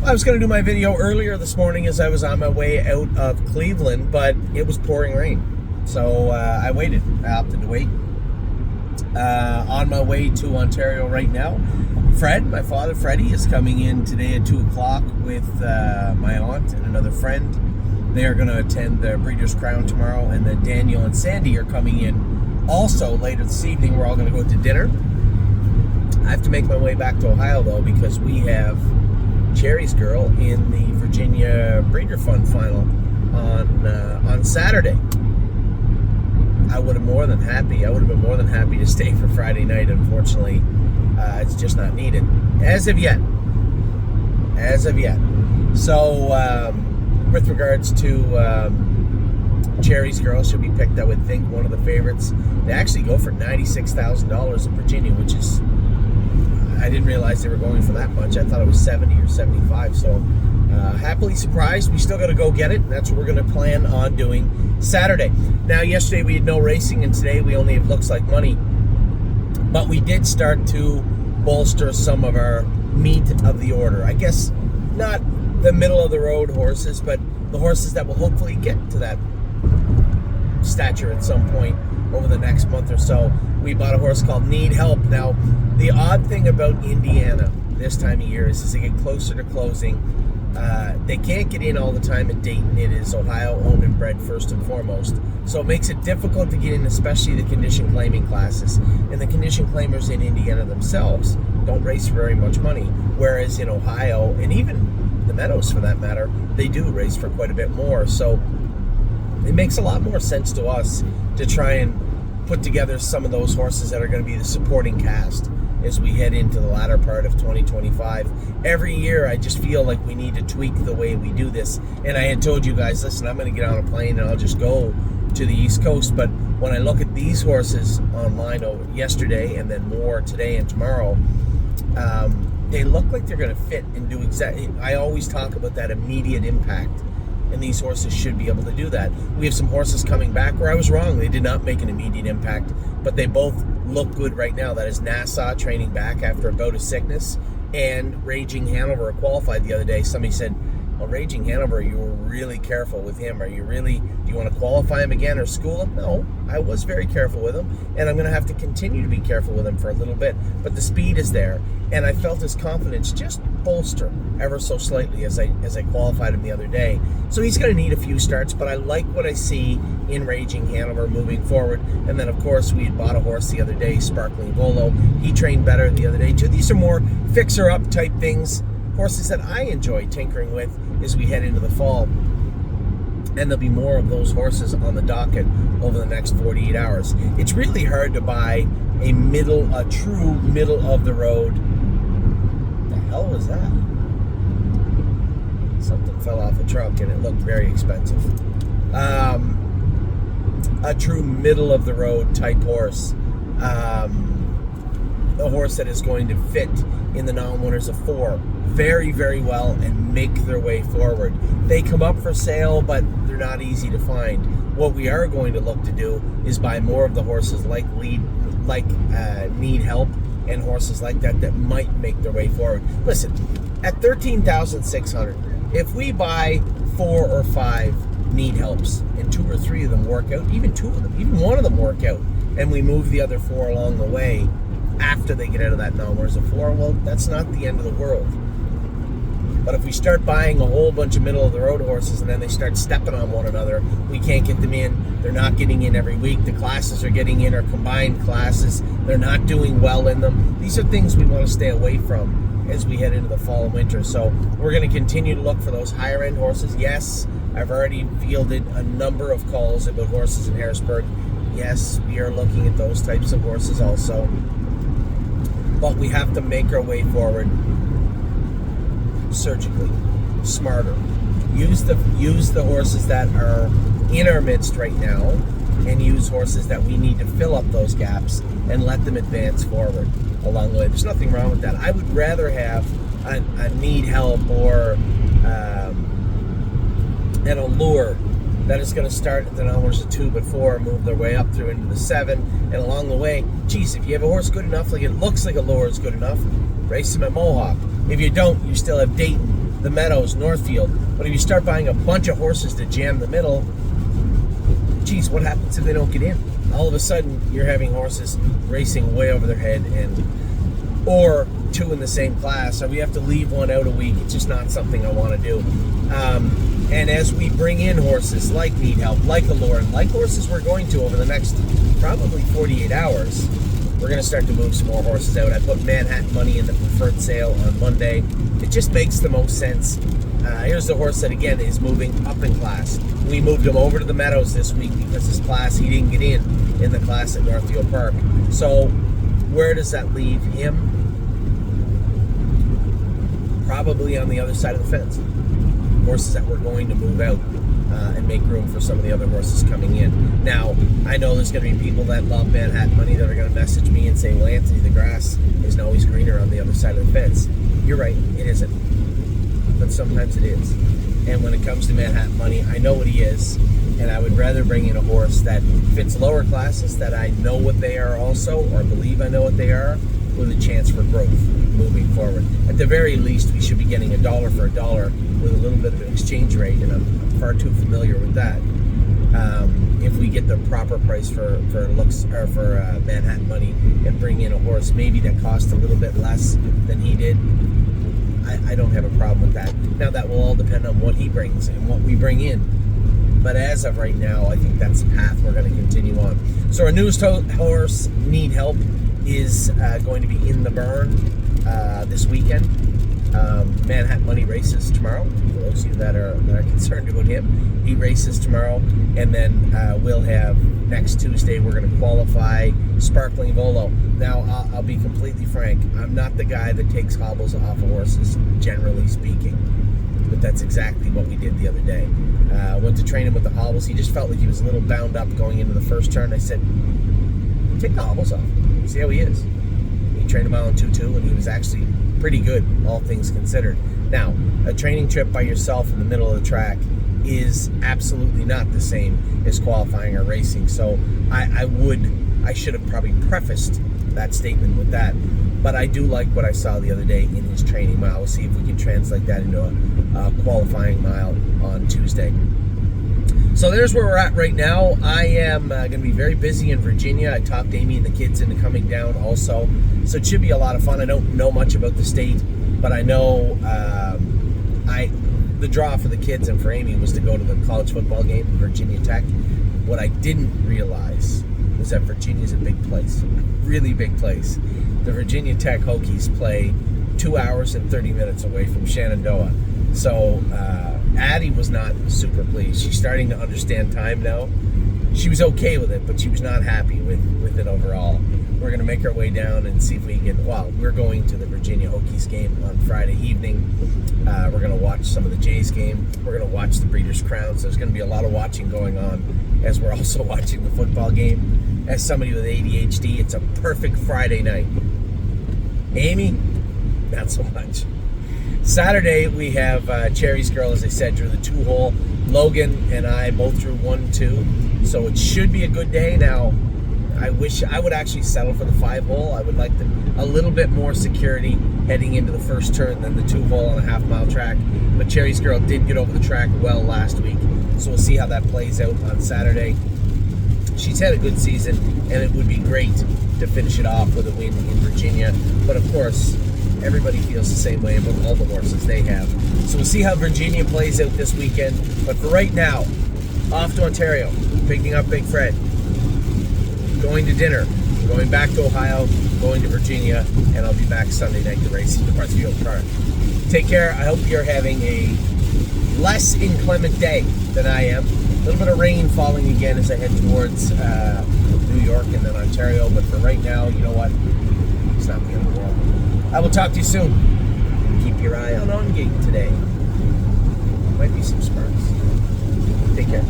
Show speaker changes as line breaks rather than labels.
I was going to do my video earlier this morning as I was on my way out of Cleveland, but it was pouring rain. So I waited. I opted to wait. On my way to Ontario right now. Fred, my father, Freddie, is coming in today at 2 o'clock with my aunt and another friend. They are going to attend the Breeders' Crown tomorrow, and then Daniel and Sandy are coming in also later this evening. We're all going to go to dinner. I have to make my way back to Ohio, though, because we have Cherry's girl in the Virginia Breeder Fund final on Saturday. I would have been more than happy to stay for Friday night. Unfortunately, it's just not needed as of yet. So, with regards to Cherry's girl, she'll be picked, I would think, one of the favorites. They actually go for $96,000 in Virginia, which is, I didn't realize they were going for that much. I thought it was 70 or 75. So happily surprised. We still got to go get it. And that's what we're going to plan on doing Saturday. Now, yesterday we had no racing, and today we only have Looks Like Money. But we did start to bolster some of our meat of the order. I guess not the middle of the road horses, but the horses that will hopefully get to that stature at some point over the next month or so. We bought a horse called Need Help. Now, the odd thing about Indiana this time of year is as they get closer to closing, they can't get in all the time at Dayton. It is Ohio owned and bred first and foremost. So it makes it difficult to get in, especially the condition claiming classes. And the condition claimers in Indiana themselves don't race for very much money. Whereas in Ohio, and even the Meadows for that matter, they do race for quite a bit more. So it makes a lot more sense to us to try and put together some of those horses that are going to be the supporting cast as we head into the latter part of 2025. Every year, I just feel like we need to tweak the way we do this. And I had told you guys, listen, I'm going to get on a plane and I'll just go to the East Coast. But when I look at these horses online over yesterday and then more today and tomorrow, they look like they're going to fit and do exactly. I always talk about that immediate impact. And these horses should be able to do that. We have some horses coming back where I was wrong. They did not make an immediate impact, but they both look good right now. That is Nassau training back after a bout of sickness, and Raging Hanover qualified the other day. Somebody said, well, Raging Hanover, you were really careful with him. Do you want to qualify him again or school him? No, I was very careful with him, and I'm going to have to continue to be careful with him for a little bit. But the speed is there, and I felt his confidence just bolster ever so slightly as I qualified him the other day. So he's going to need a few starts, but I like what I see in Raging Hanover moving forward. And then, of course, we had bought a horse the other day, Sparkling Volo. He trained better the other day, too. These are more fixer-up type things, horses that I enjoy tinkering with as we head into the fall. And there'll be more of those horses on the docket over the next 48 hours. It's really hard to buy a true middle-of-the-road. The hell was that? Something fell off a truck and it looked very expensive. A true middle-of-the-road type horse. A horse that is going to fit in the non-winners of 4 very, very well and make their way forward. They come up for sale, but they're not easy to find. What we are going to look to do is buy more of the horses like Need Help and horses like that might make their way forward. Listen, at $13,600, if we buy 4 or 5 Need Helps and 2 or 3 of them work out, even 2 of them, even 1 of them work out, and we move the other 4 along the way after they get out of that non-winners of 4, well, that's not the end of the world. But if we start buying a whole bunch of middle-of-the-road horses and then they start stepping on one another, we can't get them in. They're not getting in every week. The classes are getting in are combined classes. They're not doing well in them. These are things we want to stay away from as we head into the fall and winter. So we're going to continue to look for those higher-end horses. Yes, I've already fielded a number of calls about horses in Harrisburg. Yes, we are looking at those types of horses also. But we have to make our way forward surgically, smarter. Use the horses that are in our midst right now, and use horses that we need to fill up those gaps and let them advance forward along the way. There's nothing wrong with that. I would rather have a Need Help or an Allure that is going to start at the numbers of 2 but 4, move their way up through into the 7, and along the way, geez, if you have a horse good enough, like it looks like Allure is good enough, race him at Mohawk. If you don't, you still have Dayton the Meadows, Northfield. But if you start buying a bunch of horses to jam the middle, geez, what happens if they don't get in? All of a sudden, you're having horses racing way over their head, or two in the same class, so we have to leave one out a week. It's just not something I want to do. And as we bring in horses like Need Help, like Allure, like horses we're going to over the next probably 48 hours, we're going to start to move some more horses out. I put Manhattan Money in the preferred sale on Monday. It just makes the most sense. Here's the horse that, again, is moving up in class. We moved him over to the Meadows this week because his class, he didn't get in the class at Northfield Park. So where does that leave him? Probably on the other side of the fence. Horses that we're going to move out and make room for some of the other horses coming in. Now, I know there's going to be people that love Manhattan Money that are going to message me and say, well, Anthony, the grass isn't always greener on the other side of the fence. You're right, it isn't. But sometimes it is. And when it comes to Manhattan Money, I know what he is, and I would rather bring in a horse that fits lower classes, that I know what they are also, or believe I know what they are, with a chance for growth moving forward. At the very least, we should be getting $1 for $1 with a little bit of an exchange rate, and I'm far too familiar with that. If we get the proper price for Manhattan Money and bring in a horse maybe that costs a little bit less than he did, I don't have a problem with that. Now, that will all depend on what he brings and what we bring in. But as of right now, I think that's the path we're going to continue on. So our newest horse, Need Help, is going to be in the burn this weekend. Manhattan Money races tomorrow. For those of you that are concerned about him, he races tomorrow, and then we'll have next Tuesday. We're going to qualify Sparkling Volo. Now, I'll be completely frank. I'm not the guy that takes hobbles off of horses, generally speaking, but that's exactly what we did the other day. Went to train him with the hobbles. He just felt like he was a little bound up going into the first turn. I said, take the hobbles off. See how he is. He trained him out on 2-2, and he was actually pretty good, all things considered. Now, a training trip by yourself in the middle of the track is absolutely not the same as qualifying or racing. So I should have probably prefaced that statement with that. But I do like what I saw the other day in his training mile. We'll see if we can translate that into a qualifying mile on Tuesday. So there's where we're at right now. I am going to be very busy in Virginia. I talked Amy and the kids into coming down also. So it should be a lot of fun. I don't know much about the state, but I know the draw for the kids and for Amy was to go to the college football game at Virginia Tech. What I didn't realize was that Virginia's a big place, really big place. The Virginia Tech Hokies play 2 hours and 30 minutes away from Shenandoah. So Addie was not super pleased. She's starting to understand time now. She was okay with it, but she was not happy with it overall. We're going to make our way down and see if we can we're going to the Virginia Hokies game on Friday evening. We're going to watch some of the Jays game. We're going to watch the Breeders' Crown. So there's going to be a lot of watching going on as we're also watching the football game. As somebody with ADHD, it's a perfect Friday night. Amy, not so much. Saturday, we have Cherry's girl, as I said, drew the 2-hole. Logan and I both drew 1-2. So it should be a good day. Now, I wish I would actually settle for the 5-hole. I would like a little bit more security heading into the first turn than the 2-hole on a half-mile track. But Cherry's girl did get over the track well last week. So we'll see how that plays out on Saturday. She's had a good season, and it would be great to finish it off with a win in Virginia. But of course, everybody feels the same way about all the horses they have. So we'll see how Virginia plays out this weekend. But for right now, off to Ontario, picking up Big Fred, going to dinner, going back to Ohio, going to Virginia, and I'll be back Sunday night to race in the Northfield Park. Take care. I hope you're having a less inclement day than I am. A little bit of rain falling again as I head towards New York and then Ontario. But for right now, you know what? It's not the end of the world. I will talk to you soon. Keep your eye on gate today. Might be some sparks. Take care.